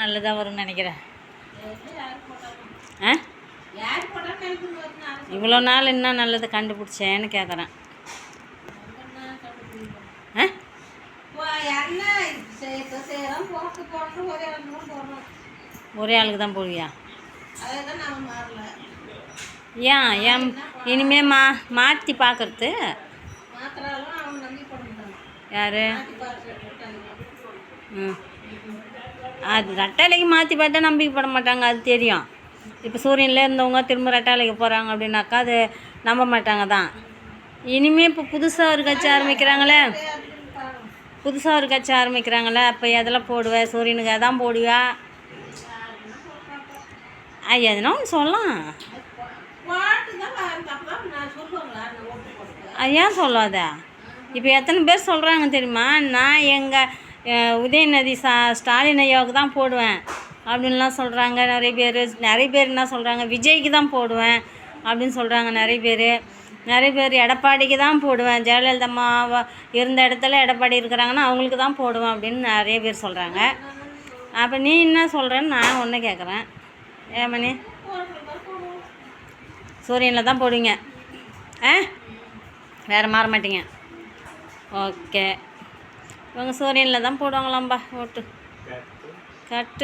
நல்லதாக வரும்னு நினைக்கிறேன். ஆ இவ்வளோ நாள் என்ன நல்லது கண்டுபிடிச்சேன்னு கேட்குறேன். ஒரே ஆளுக்கு தான் போடுவியா? ஏன் இனிமே மாற்றி பார்க்கறது? யார்? அது ரெட்டாலைக்கு மாற்றி பார்த்தா நம்பிக்கைப்பட மாட்டாங்க, அது தெரியும். இப்போ சூரியனில் இருந்தவங்க திரும்ப ரெட்டாலைக்கு போகிறாங்க அப்படின்னாக்கா அது நம்ப மாட்டாங்க தான். இனிமேல் இப்போ புதுசாக ஒரு கட்சி ஆரம்பிக்கிறாங்களே, அப்போ எதெல்லாம் போடுவேன்? சூரியனுக்கு அதான் போடுவியா? எதுனா ஒன்று சொல்லலாம். ஏன் சொல்லாத? இப்போ எத்தனை பேர் சொல்கிறாங்க தெரியுமா? நான் எங்கள் உதயநிதி ஸ்டாலின் ஐயாவுக்கு தான் போடுவேன் அப்படின்லாம் சொல்கிறாங்க நிறைய பேர். என்ன சொல்கிறாங்க? விஜய்க்கு தான் போடுவேன் அப்படின்னு சொல்கிறாங்க நிறைய பேர். எடப்பாடிக்கு தான் போடுவேன், ஜெயலலிதா அம்மா இருந்த இடத்துல எடப்பாடி இருக்கிறாங்கன்னா அவங்களுக்கு தான் போடுவேன் அப்படின்னு நிறைய பேர் சொல்கிறாங்க. அப்போ நீ என்ன சொல்கிறேன்னு நான் ஒன்று கேட்குறேன். ஏமணி சூரியனில் தான் போடுவீங்க? வேறு மாற மாட்டீங்க? ஓகே, இவங்க சூரியனில் தான் போடுவாங்களாம்பா ஓட்டு. கட்டு